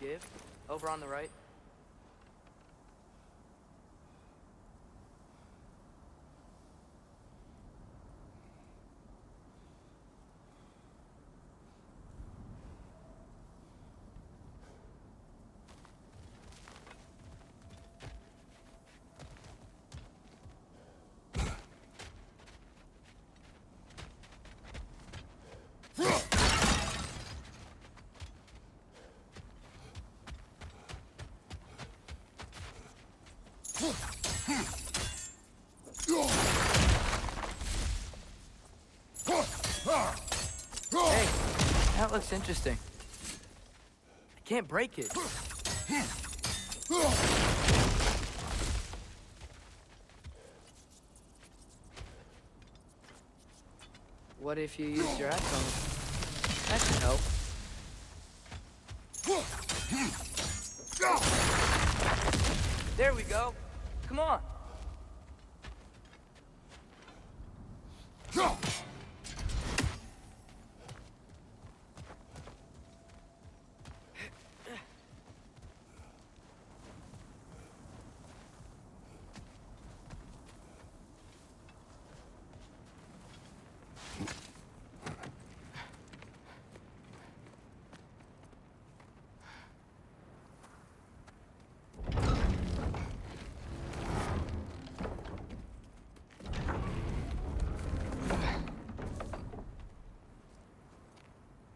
give, over on the right. Hey, that looks interesting. I can't break it. What if you used your axe on it? That should help. There we go. Come on.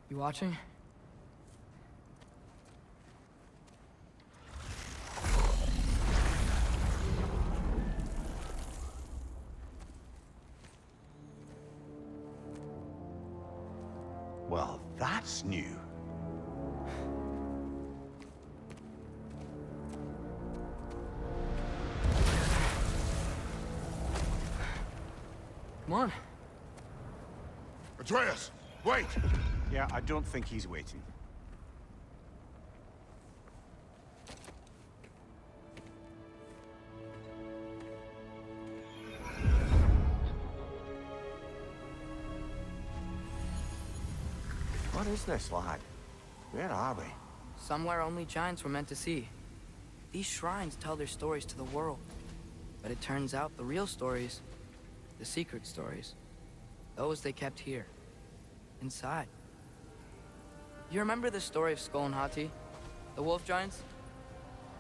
You watching? Well, that's new. Come on. Atreus, wait! Yeah, I don't think he's waiting. What is this, lad? Where are we? Somewhere only giants were meant to see. These shrines tell their stories to the world. But it turns out the real stories, the secret stories, those they kept here, inside. You remember the story of Skull and Hati, the wolf giants?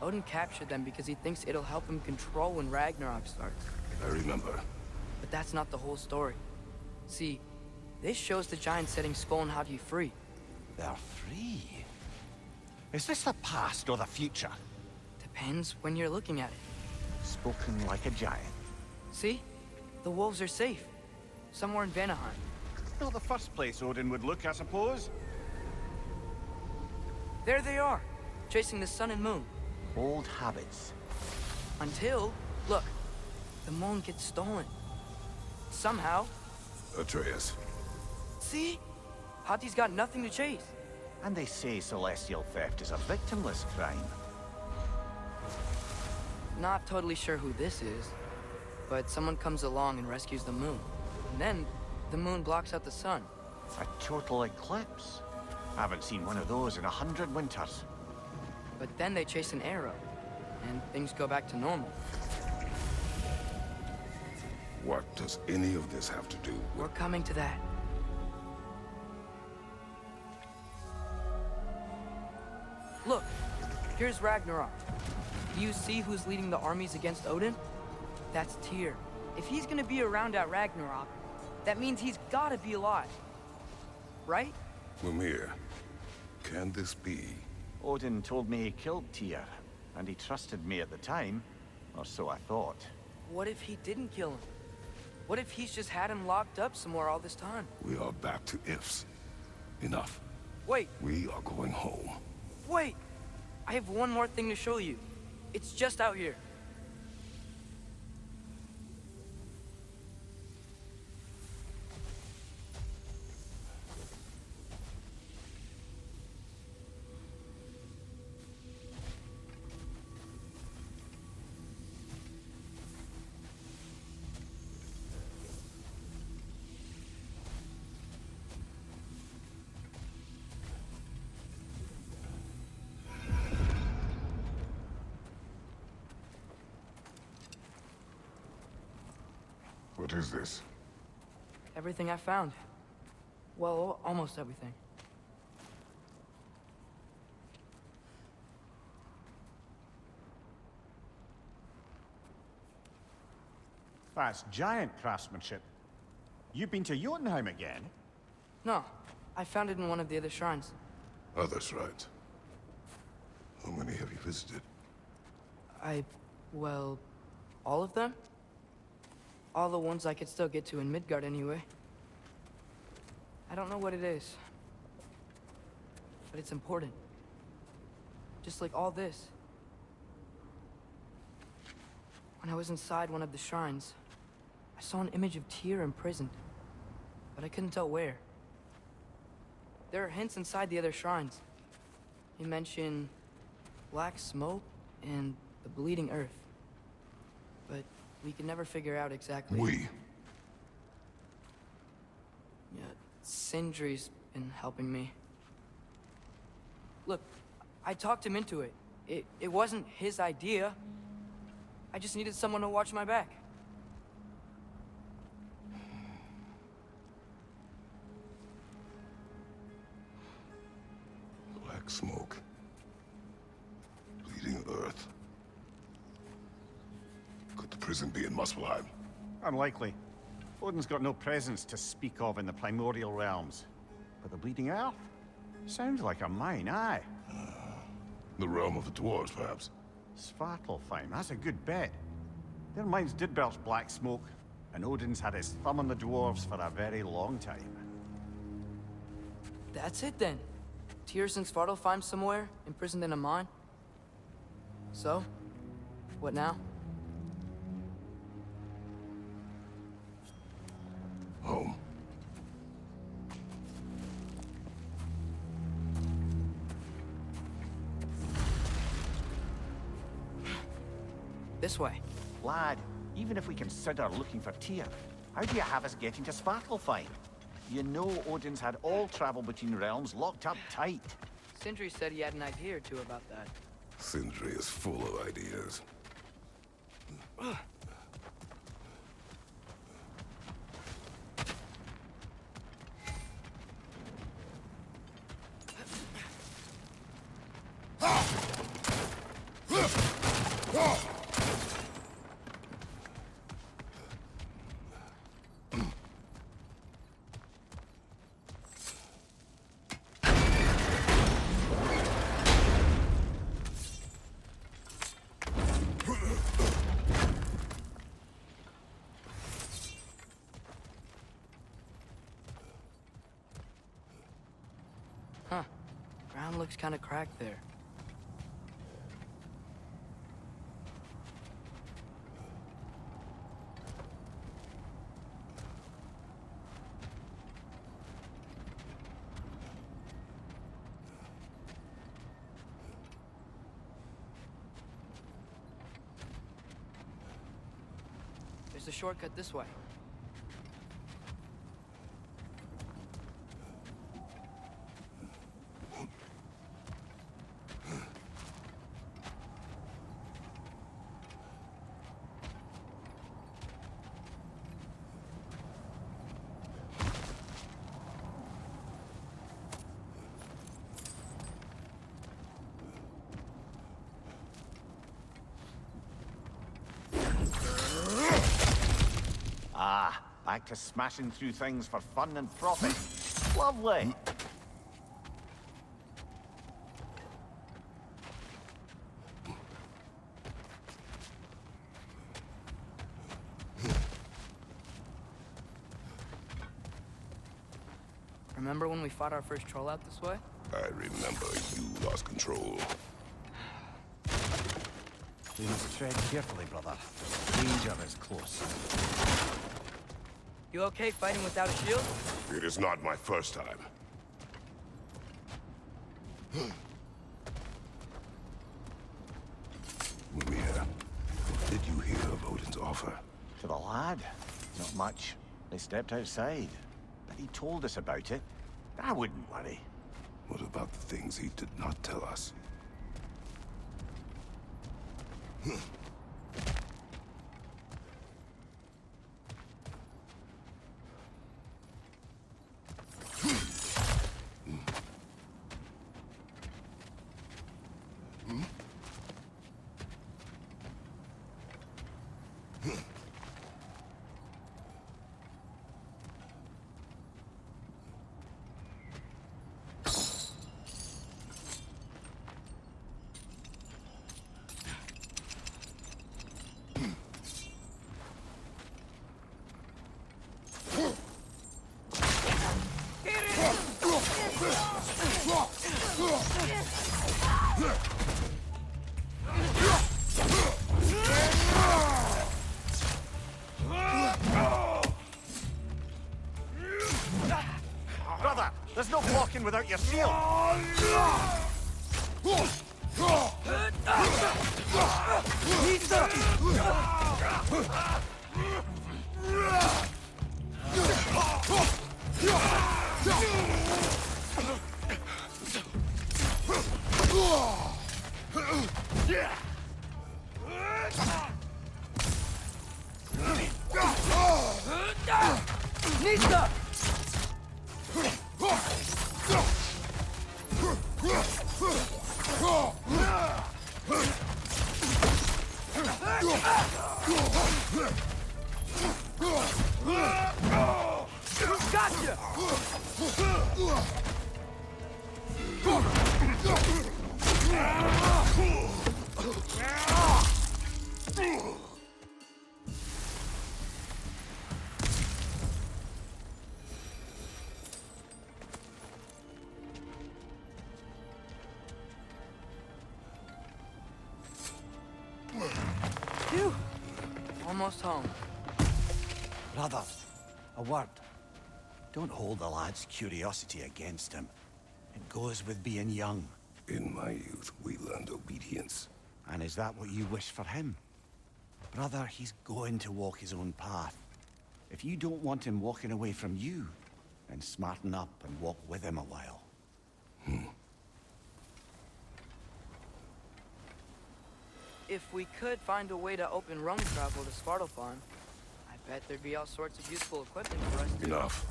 Odin captured them because he thinks it'll help him control when Ragnarok starts. I remember. But that's not the whole story. See, this shows the giants setting Skull and Hati free. They're free. Is this the past or the future? Depends when you're looking at it. Spoken like a giant. See? The wolves are safe. Somewhere in Vanaheim. Not the first place Odin would look, I suppose. There they are, chasing the sun and moon. Old habits. Until, look, the moon gets stolen. Somehow. Atreus. See? Hati's got nothing to chase. And they say celestial theft is a victimless crime. Not totally sure who this is, but someone comes along and rescues the moon. And then, the moon blocks out the sun. A total eclipse. I haven't seen one of those in 100 winters. But then they chase an arrow, and things go back to normal. What does any of this have to do with... We're coming to that. Look, here's Ragnarok. Do you see who's leading the armies against Odin? That's Tyr. If he's gonna be around at Ragnarok, that means he's gotta be alive. Right? Mimir, can this be? Odin told me he killed Tyr, and he trusted me at the time, or so I thought. What if he didn't kill him? What if he's just had him locked up somewhere all this time? We are back to ifs. Enough. Wait, We are going home. wait! I have one more thing to show you. It's just out here. What is this? Everything I found. Well, almost everything. That's giant craftsmanship. You've been to Jotunheim again? No, I found it in one of the other shrines. Other shrines. How many have you visited? Well, all of them? All the ones I could still get to in Midgard anyway. I don't know what it is, but it's important. Just like all this. When I was inside one of the shrines, I saw an image of Tyr imprisoned, but I couldn't tell where. There are hints inside the other shrines. They mention black smoke and the bleeding earth. But we can never figure out exactly. We? Yeah, Sindri's been helping me. Look, I talked him into it. It wasn't his idea. I just needed someone to watch my back. Black smoke. Bleeding earth. Could the prison be in Muspelheim? Unlikely. Odin's got no presence to speak of in the primordial realms. But the Bleeding Earth? Sounds like a mine, aye. The realm of the dwarves, perhaps? Svartalfheim, that's a good bet. Their mines did belch black smoke, and Odin's had his thumb on the dwarves for a very long time. That's it then. Tyr's in Svartalfheim somewhere, imprisoned in a mine. So, what now? Home. This way. Lad, even if we consider looking for Tyr, how do you have us getting to Svartalfheim? You know Odin's had all travel between realms locked up tight. Sindri said he had an idea or two about that. Sindri is full of ideas. Huh. Ground looks kind of cracked there. There's a shortcut this way. Ah, back to smashing through things for fun and profit. Lovely. Remember when we fought our first troll out this way? I remember you lost control. We must tread carefully, brother. Danger is close. You okay fighting without a shield? It is not my first time. Mimir, did you hear of Odin's offer? To the lad? Not much. They stepped outside. But he told us about it. I wouldn't worry. What about the things he did not tell us? There's no blocking without your shield! Nista! Gotcha! Phew. Almost home. Brother, a word. Don't hold the lad's curiosity against him. It goes with being young. In my youth, we learned obedience. And is that what you wish for him? Brother, he's going to walk his own path. If you don't want him walking away from you, then smarten up and walk with him a while. If we could find a way to open roam travel to Svartalfheim, I bet there'd be all sorts of useful equipment for us to... Enough.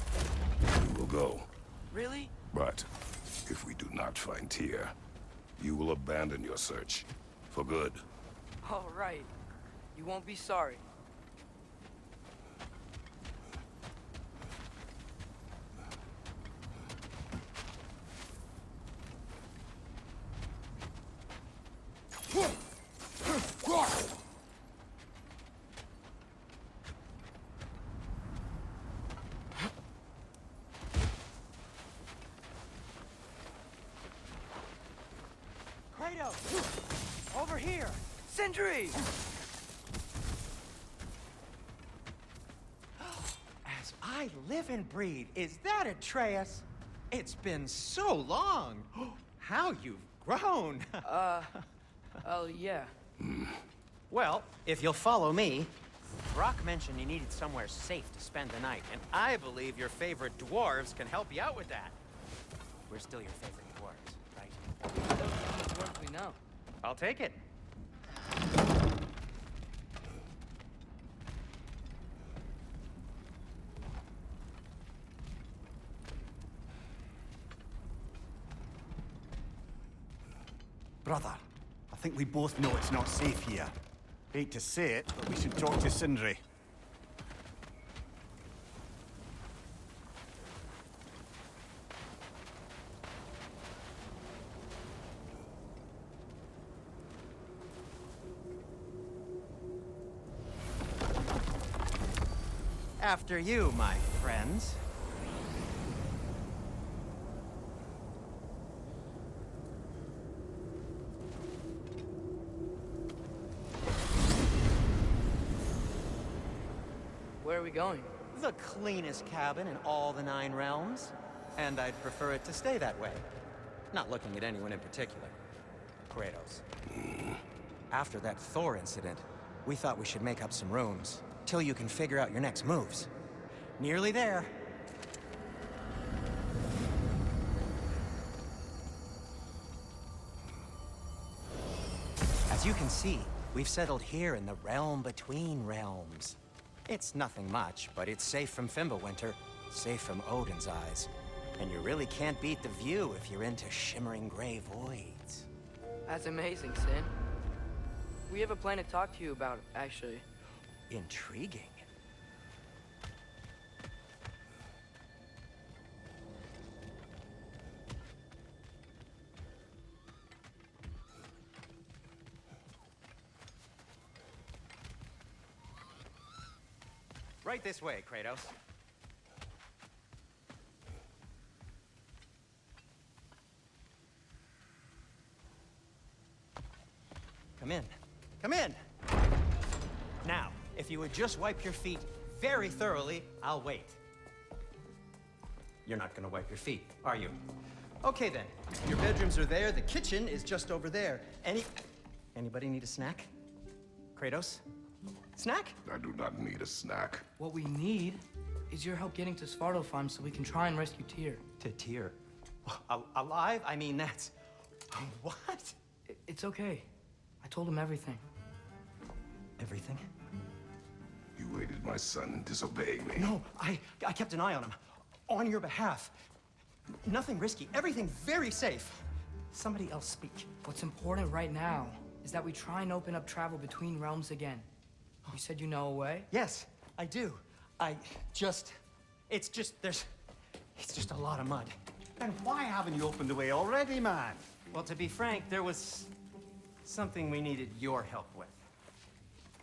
We will go. Really? But if we do not find Tyr, you will abandon your search. For good. All right. You won't be sorry. Kratos! Over here! Sindri! As I live and breathe, is that Atreus? It's been so long! How you've grown! Oh, yeah. Well, if you'll follow me, Brock mentioned you needed somewhere safe to spend the night, and I believe your favorite dwarves can help you out with that. We're still your favorite dwarves, right? Those are the words we know. I'll take it. Brother, I think we both know it's not safe here. Hate to say it, but we should talk to Sindri. After you, my friends. Where are we going? The cleanest cabin in all the 9 realms. And I'd prefer it to stay that way. Not looking at anyone in particular. Kratos. After that Thor incident, we thought we should make up some rooms, till you can figure out your next moves. Nearly there. As you can see, we've settled here in the realm between realms. It's nothing much, but it's safe from Fimbulwinter, safe from Odin's eyes. And you really can't beat the view if you're into shimmering gray voids. That's amazing, Sin. We have a plan to talk to you about, actually. Intriguing. Right this way, Kratos. Come in. Come in! Now, if you would just wipe your feet very thoroughly, I'll wait. You're not gonna wipe your feet, are you? Okay then. Your bedrooms are there, the kitchen is just over there. Anybody need a snack? Kratos? Snack? I do not need a snack. What we need is your help getting to Svartalfheim so we can try and rescue Tyr. To Tyr? Alive? I mean, that's... What? It's okay. I told him everything. Everything? You aided my son disobeying me. No, I kept an eye on him. On your behalf. Nothing risky. Everything very safe. Somebody else speak. What's important right now is that we try and open up travel between realms again. You said you know a way? Yes, I do. It's just a lot of mud. Then why haven't you opened the way already, man? Well, to be frank, there was something we needed your help with.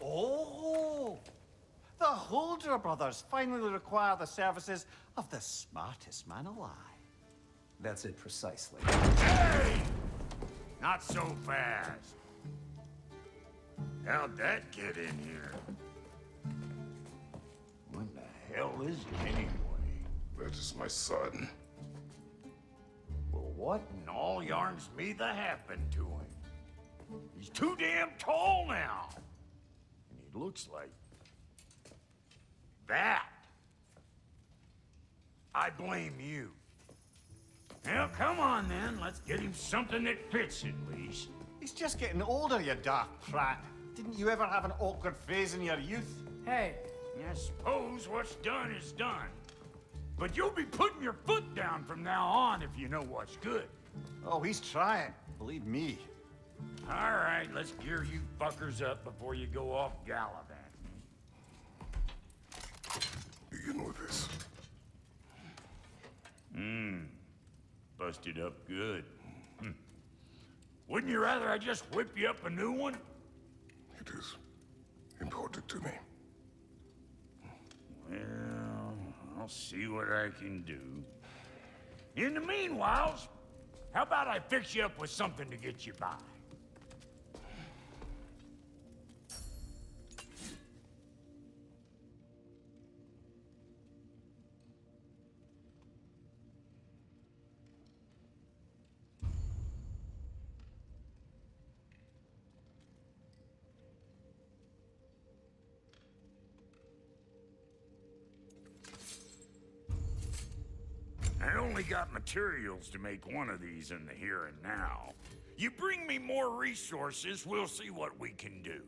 Oh! The Holder brothers finally require the services of the smartest man alive. That's it precisely. Hey! Not so fast. How'd that get in here? What the hell is it anyway? That is my son. Well, what in all yarns me that happened to him? He's too damn tall now. And he looks like... that. I blame you. Well, come on then. Let's get him something that fits at least. He's just getting older, you daft prat. Didn't you ever have an awkward phase in your youth? Hey, I suppose what's done is done. But you'll be putting your foot down from now on if you know what's good. Oh, he's trying. Believe me. All right, let's gear you fuckers up before you go off gallivanting. Begin with this. Busted up good. Wouldn't you rather I just whip you up a new one? It is important to me. Well, I'll see what I can do. In the meanwhile, how about I fix you up with something to get you by? I only got materials to make one of these in the here and now. You bring me more resources, we'll see what we can do.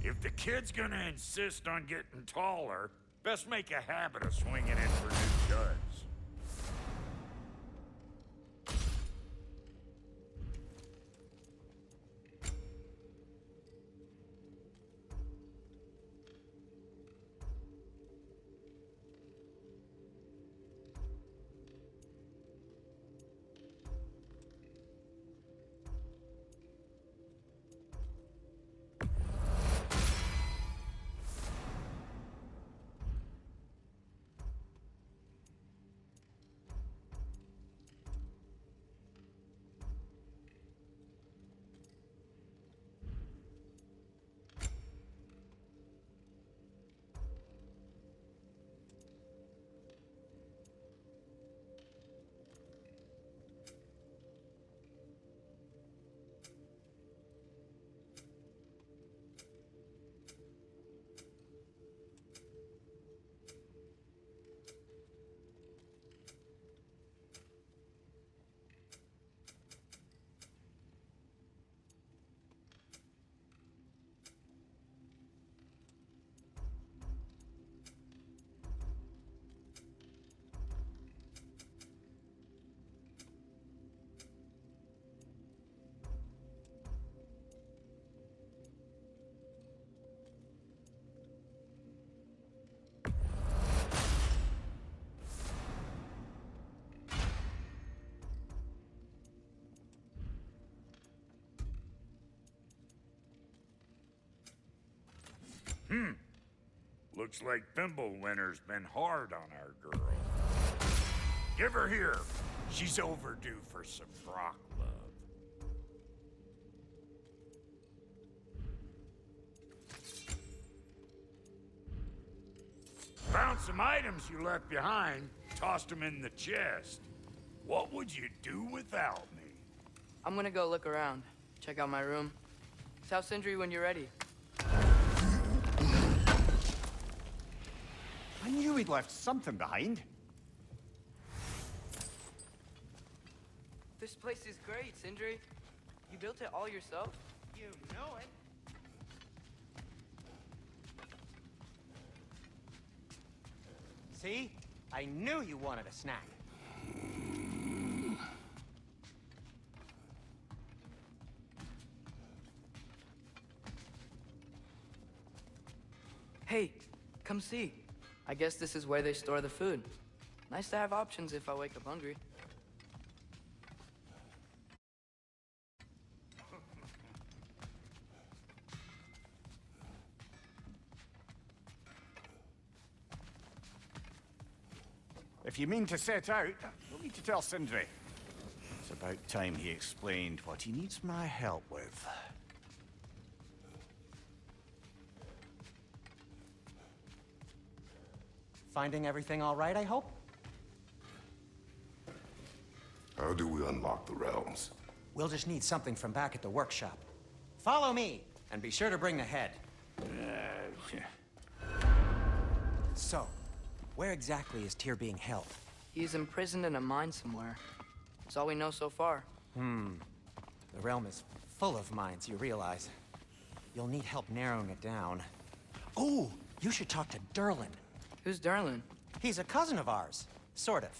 If the kid's gonna insist on getting taller, best make a habit of swinging in for new duds. Looks like Winter's been hard on our girl. Give her here. She's overdue for some Brock love. Found some items you left behind, tossed them in the chest. What would you do without me? I'm gonna go look around, check out my room. Tell Sindri when you're ready. I knew he'd left something behind. This place is great, Sindri. You built it all yourself? You know it. See? I knew you wanted a snack. Hey, come see. I guess this is where they store the food. Nice to have options if I wake up hungry. If you mean to set out, you'll need to tell Sindri. It's about time he explained what he needs my help with. Finding everything all right, I hope? How do we unlock the realms? We'll just need something from back at the workshop. Follow me, and be sure to bring the head. So, where exactly is Tyr being held? He's imprisoned in a mine somewhere. That's all we know so far. The realm is full of mines, you realize. You'll need help narrowing it down. Oh, you should talk to Durlin. Who's Darlin? He's a cousin of ours, sort of.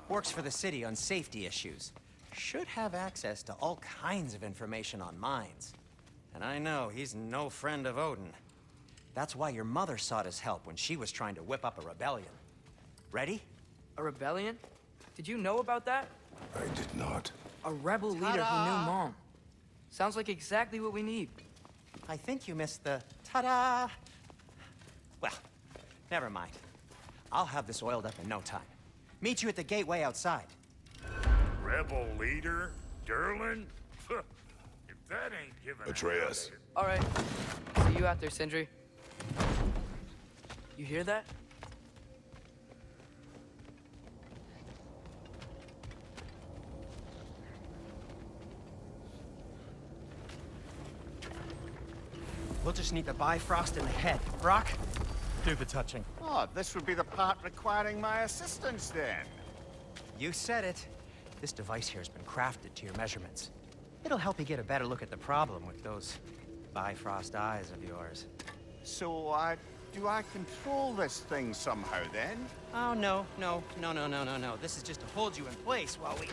Works for the city on safety issues. Should have access to all kinds of information on mines. And I know he's no friend of Odin. That's why your mother sought his help when she was trying to whip up a rebellion. Ready? A rebellion? Did you know about that? I did not. A rebel leader who knew Mom. Sounds like exactly what we need. I think you missed the ta-da. Well, never mind. I'll have this oiled up in no time. Meet you at the gateway outside. Rebel leader? Durlin? If that ain't giving Atreus. All right. See you out there, Sindri. You hear that? We'll just need the Bifrost in the head. Brock, do the touching. Oh, this would be the part requiring my assistance then. You said it. This device here has been crafted to your measurements. It'll help you get a better look at the problem with those Bifrost eyes of yours. So, do I control this thing somehow then? Oh, no. This is just to hold you in place while we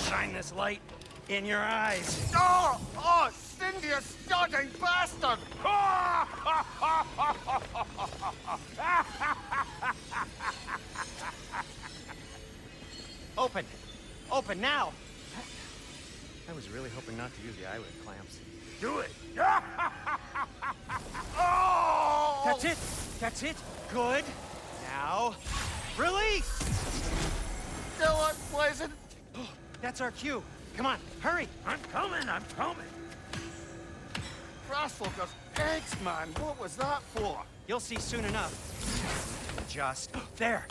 shine this light in your eyes. Oh! Oh, Cindy, you starting bastard! Open! Open now! I was really hoping not to use the eyelid clamps. Do it! Oh! That's it! That's it! Good! Now, release! Still unpleasant. That's our cue. Come on, hurry! I'm coming! Grasslockers, eggs, man. What was that for? You'll see soon enough. Just there.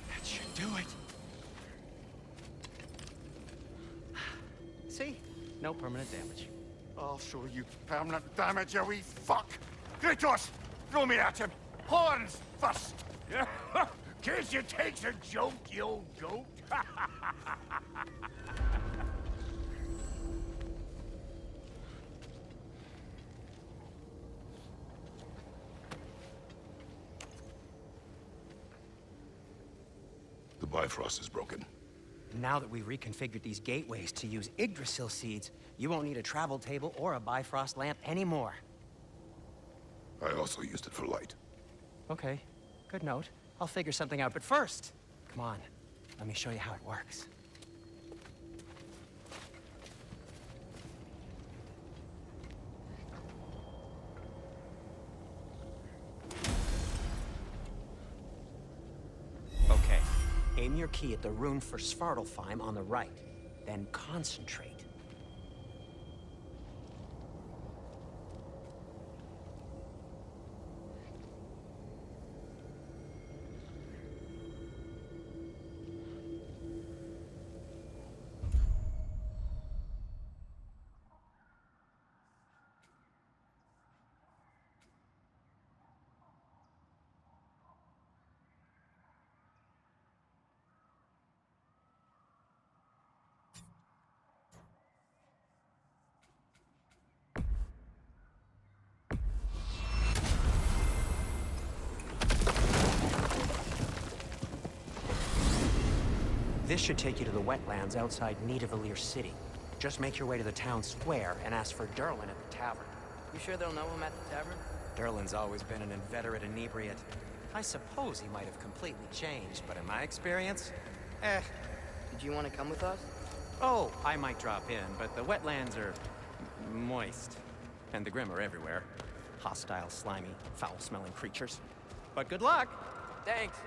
That should do it. See? No permanent damage. I'll show you permanent damage, you wee fuck. Kratos, throw me at him. Horns first. Can't you take a joke, you old goat? The Bifrost is broken. Now that we've reconfigured these gateways to use Yggdrasil seeds, you won't need a travel table or a Bifrost lamp anymore. I also used it for light. Okay, good note. I'll figure something out, but first, come on, let me show you how it works. your key at the rune for Svartalfheim on the right. Then concentrate. This should take you to the wetlands outside Nidavellir City. Just make your way to the town square and ask for Derlin at the tavern. You sure they'll know him at the tavern? Derlin's always been an inveterate inebriate. I suppose he might have completely changed, but in my experience, Did you want to come with us? Oh, I might drop in, but the wetlands are moist. And the Grim are everywhere. Hostile, slimy, foul-smelling creatures. But good luck! Thanks.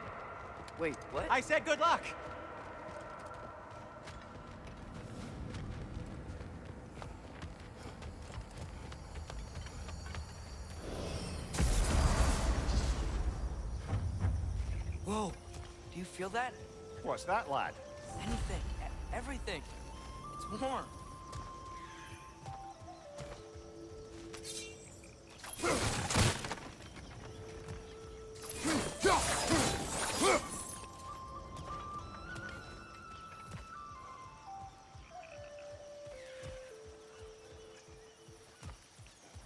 Wait, what? I said good luck! Whoa, do you feel that? What's that, lad? Anything, everything. It's warm.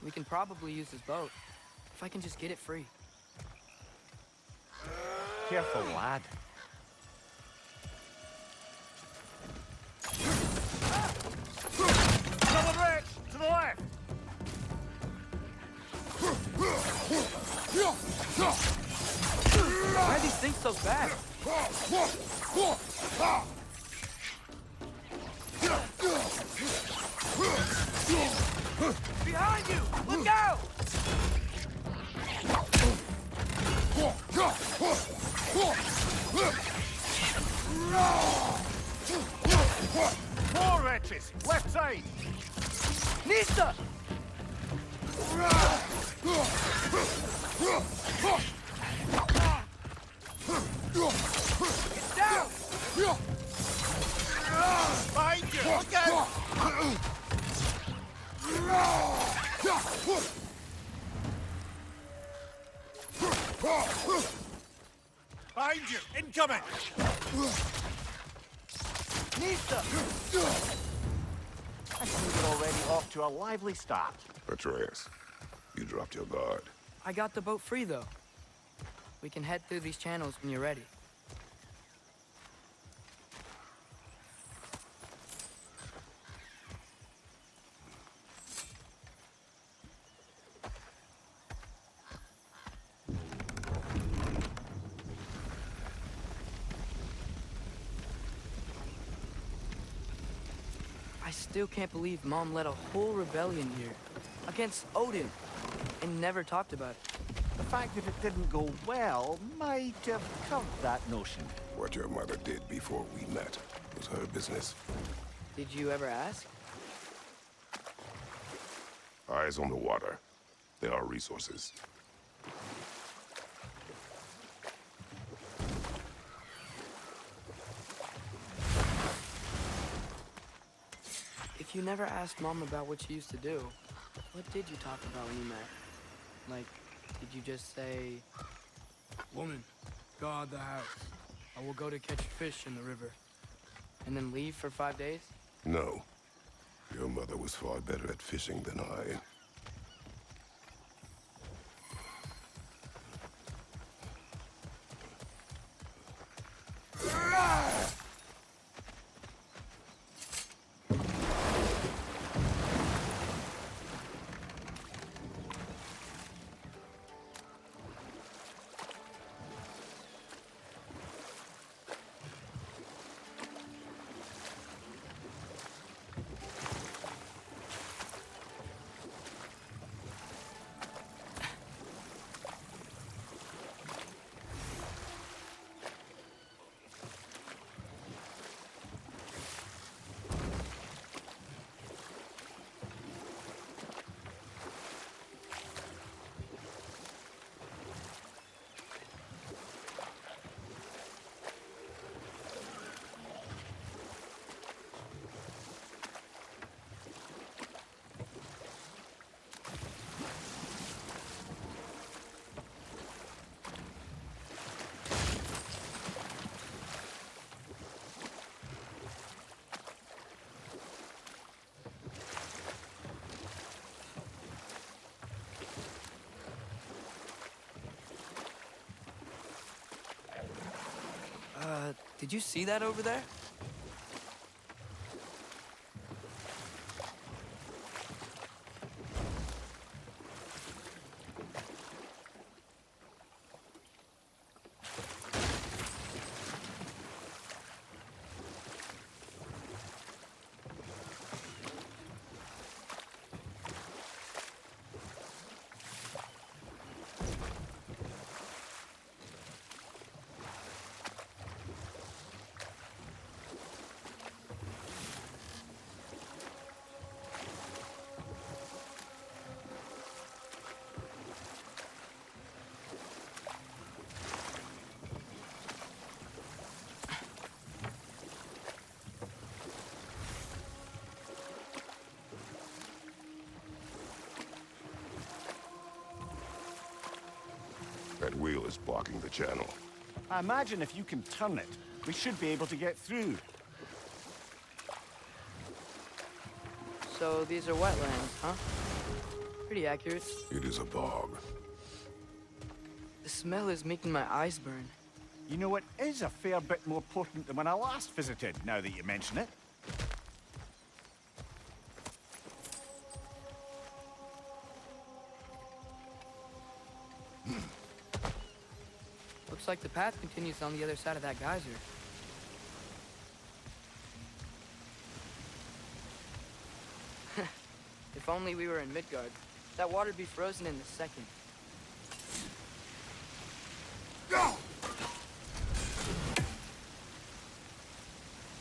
We can probably use this boat, if I can just get it free. Careful, lad. Someone rich! To the left! Why are these things so fast? Behind you! Look out! More wretches! Left side! Nista! Get down! Behind you! Look out! Behind you! Incoming! Nista! I see you're already off to a lively start. Atreus, you dropped your guard. I got the boat free, though. We can head through these channels when you're ready. I still can't believe Mom led a whole rebellion here against Odin and never talked about it. The fact that it didn't go well might have covered that notion. What your mother did before we met was her business. Did you ever ask? Eyes on the water. There are resources. If you never asked Mom about what she used to do, what did you talk about when you met? Like, did you just say, "Woman, guard the house. I will go to catch fish in the river," and then leave for 5 days? No. Your mother was far better at fishing than I. Did you see that over there? That wheel is blocking the channel. I imagine if you can turn it, we should be able to get through. So these are wetlands, huh? Pretty accurate. It is a bog. The smell is making my eyes burn. You know, it is a fair bit more potent than when I last visited, now that you mention it. Looks like the path continues on the other side of that geyser. If only we were in Midgard. That water'd be frozen in a second.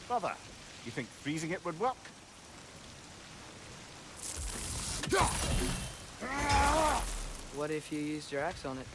Brother, you think freezing it would work? What if you used your axe on it?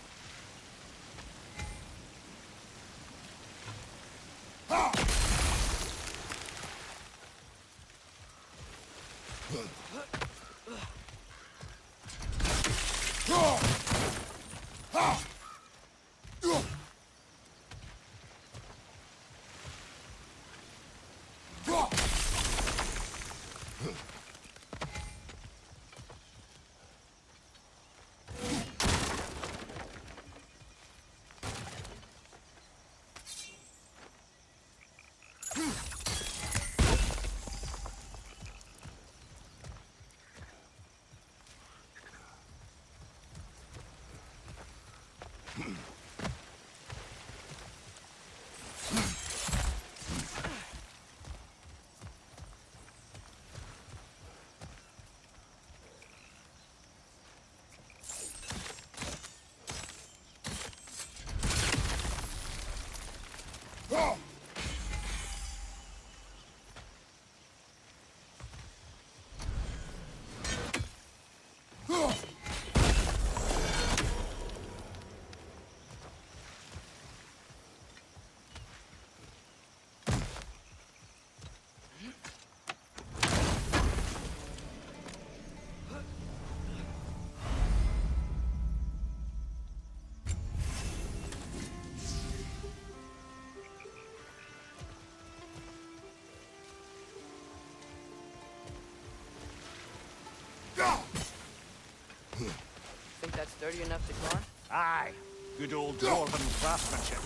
Think that's sturdy enough to climb? Aye. Good old dwarven craftsmanship.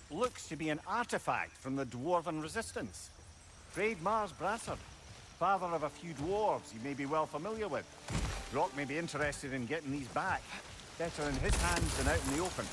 Looks to be an artifact from the dwarven resistance. Great Mars Brassard, father of a few dwarves you may be well familiar with. Brock may be interested in getting these back. Better in his hands than out in the open.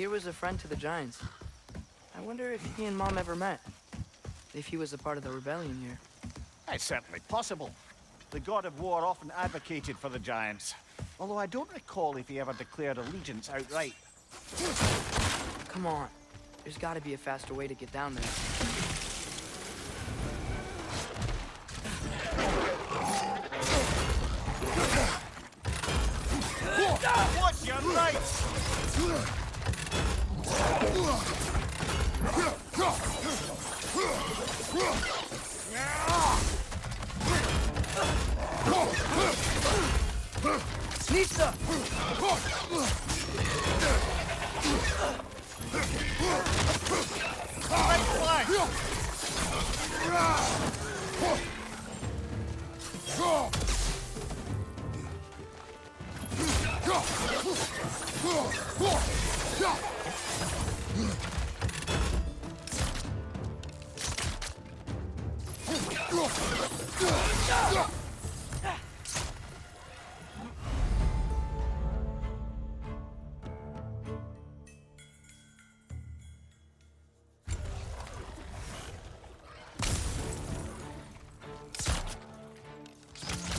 Tyr was a friend to the Giants. I wonder if he and Mom ever met. If he was a part of the rebellion here. It's certainly possible. The God of War often advocated for the Giants. Although I don't recall if he ever declared allegiance outright. Come on. There's gotta be a faster way to get down there. Watch your right! Nista! Right flank!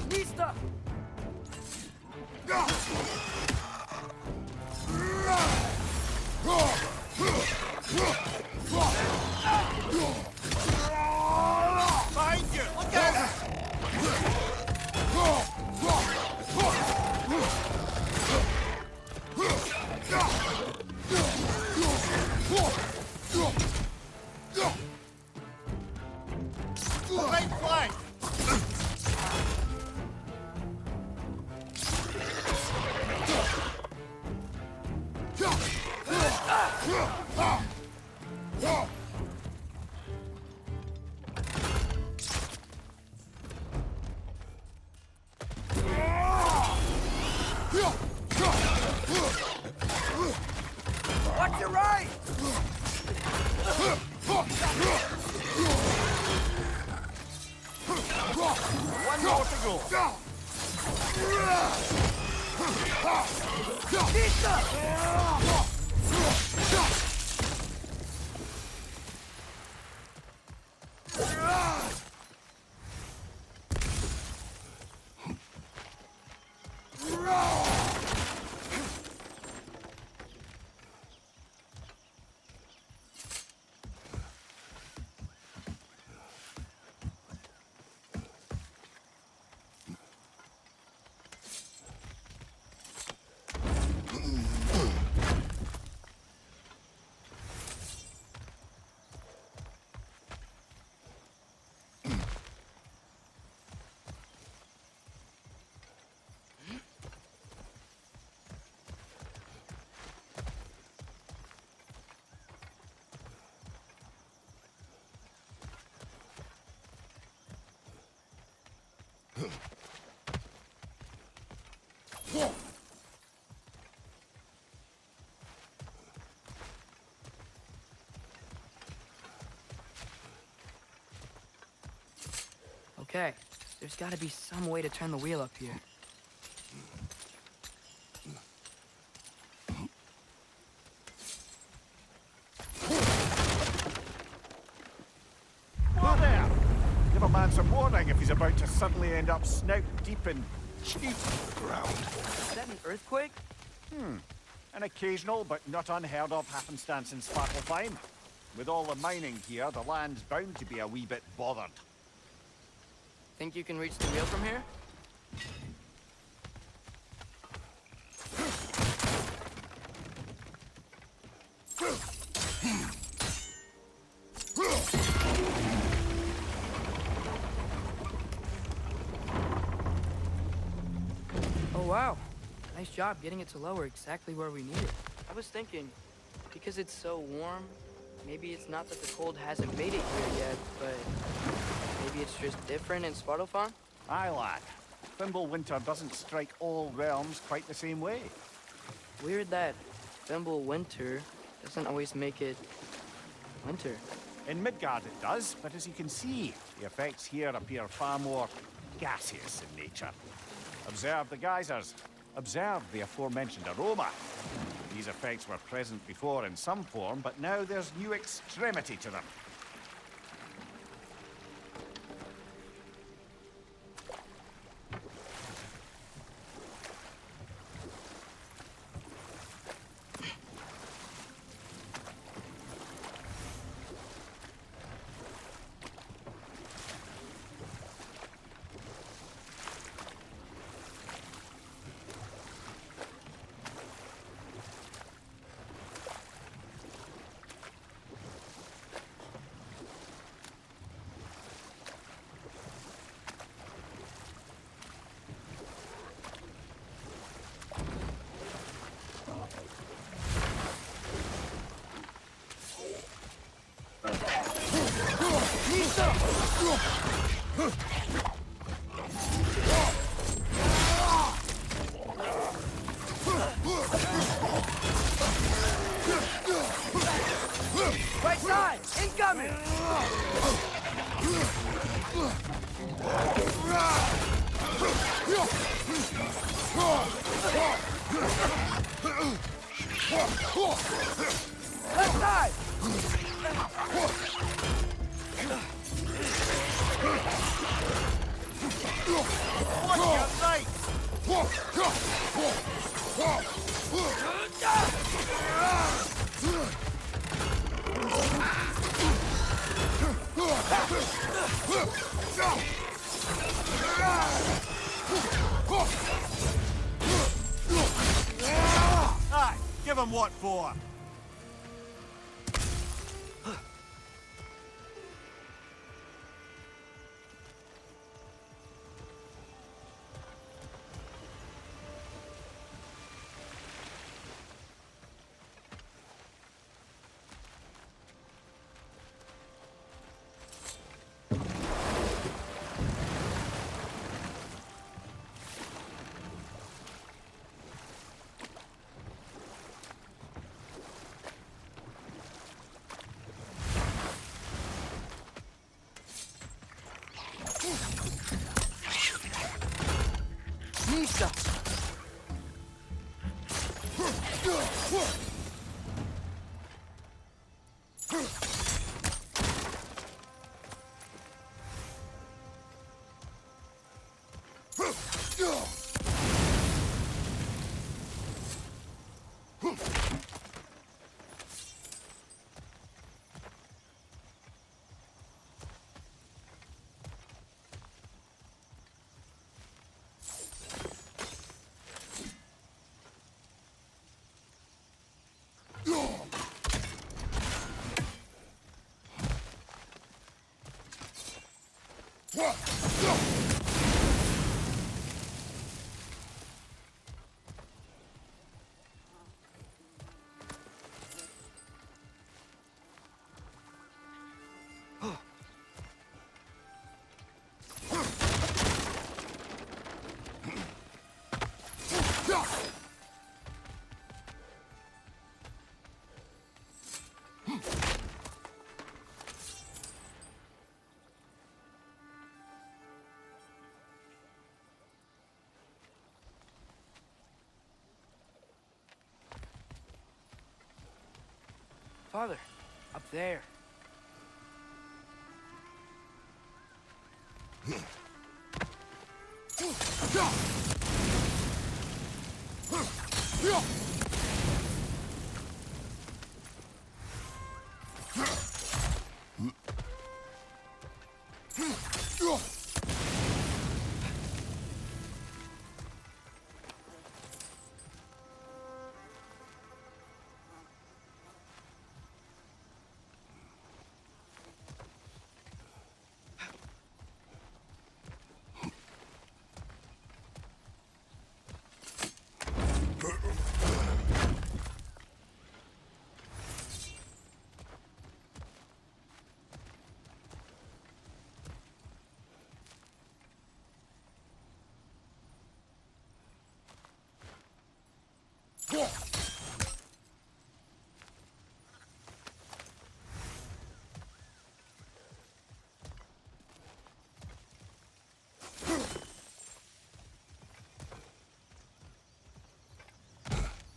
Nista! Behind you! Look out! Right flank! Watch your right! One more to go. Okay, there's gotta be some way to turn the wheel up here. Whoa there! Give a man some warning if he's about to suddenly end up snout deep in cheap. Ground. Is that an earthquake? An occasional but not unheard of happenstance in Svartalfheim. With all the mining here, the land's bound to be a wee bit bothered. Think you can reach the wheel from here? Oh wow, nice job getting it to lower exactly where we need it. I was thinking, because it's so warm, maybe it's not that the cold hasn't made it here yet, but maybe it's just different in Svartalfheim? Aye, lad. Winter doesn't strike all realms quite the same way. Weird that Winter doesn't always make it winter. In Midgard it does, but as you can see, the effects here appear far more gaseous in nature. Observe the geysers. Observe the aforementioned aroma. These effects were present before in some form, but now there's new extremity to them. Right side! Incoming! Left side! Aye, give him what for. Father, up there.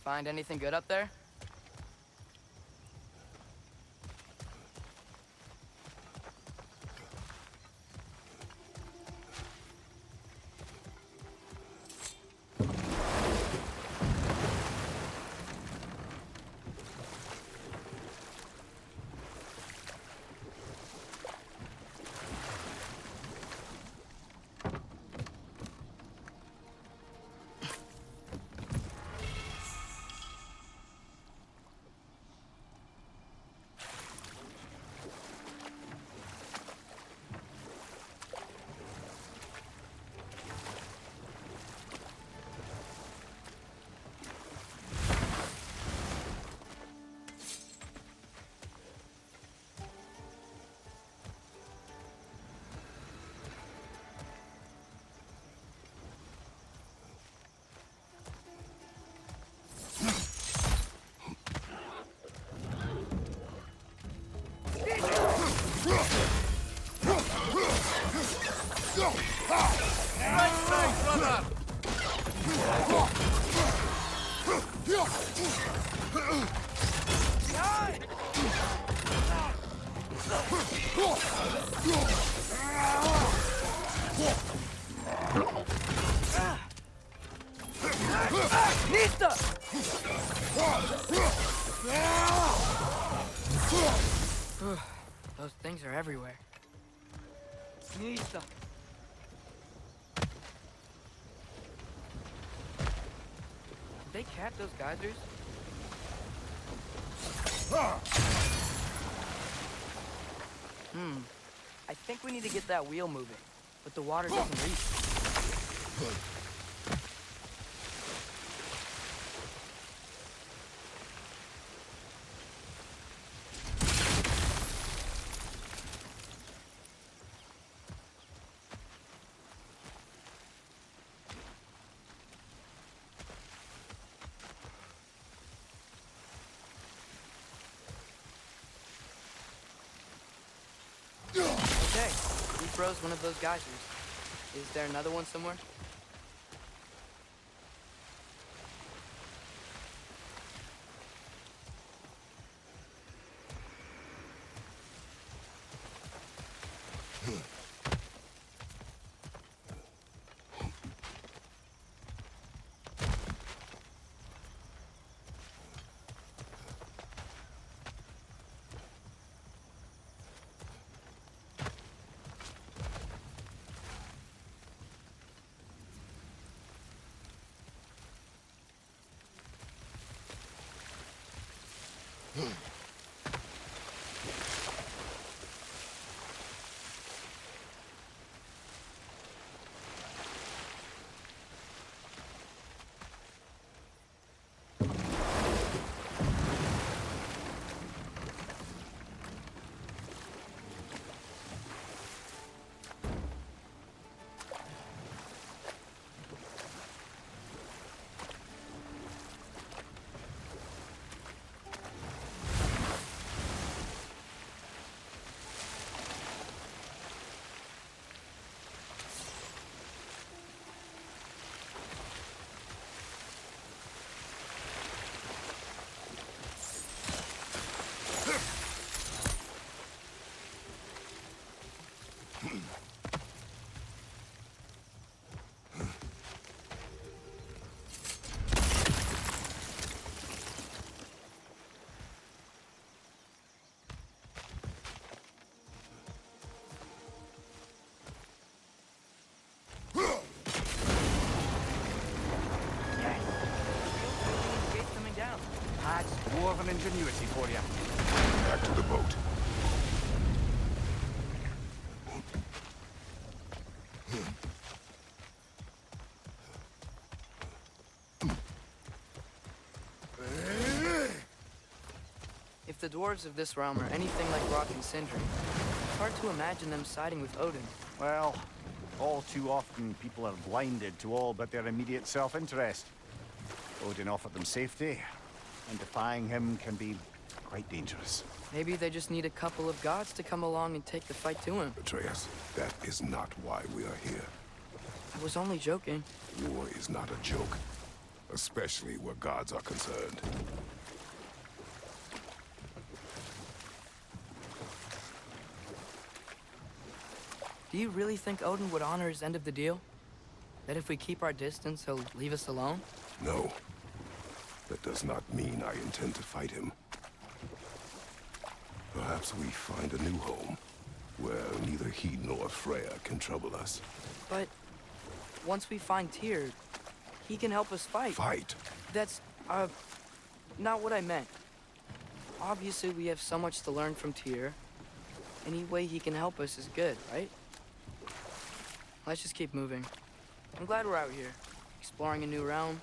Find anything good up there? Those things are everywhere. Nista. Did they cap those geysers? I think we need to get that wheel moving, but the water doesn't reach. Okay, we froze one of those geysers. Is there another one somewhere? Dwarven ingenuity for you. Back to the boat. If the dwarves of this realm are anything like Rock and Sindri, it's hard to imagine them siding with Odin. Well, all too often people are blinded to all but their immediate self-interest. Odin offered them safety, and defying him can be quite dangerous. Maybe they just need a couple of gods to come along and take the fight to him. Atreus, that is not why we are here. I was only joking. War is not a joke. especially where gods are concerned. Do you really think Odin would honor his end of the deal? That if we keep our distance, he'll leave us alone? No. That does not mean I intend to fight him. Perhaps we find a new home, where neither he nor Freya can trouble us. But once we find Tyr, he can help us fight. Fight? That's, not what I meant. Obviously, we have so much to learn from Tyr. Any way he can help us is good, right? Let's just keep moving. I'm glad we're out here, exploring a new realm.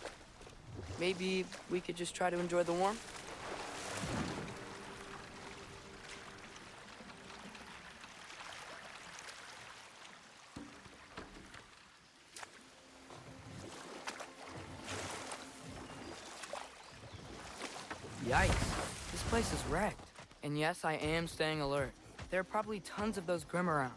Maybe we could just try to enjoy the warmth? Yikes, this place is wrecked. And yes, I am staying alert. There are probably tons of those Grim around.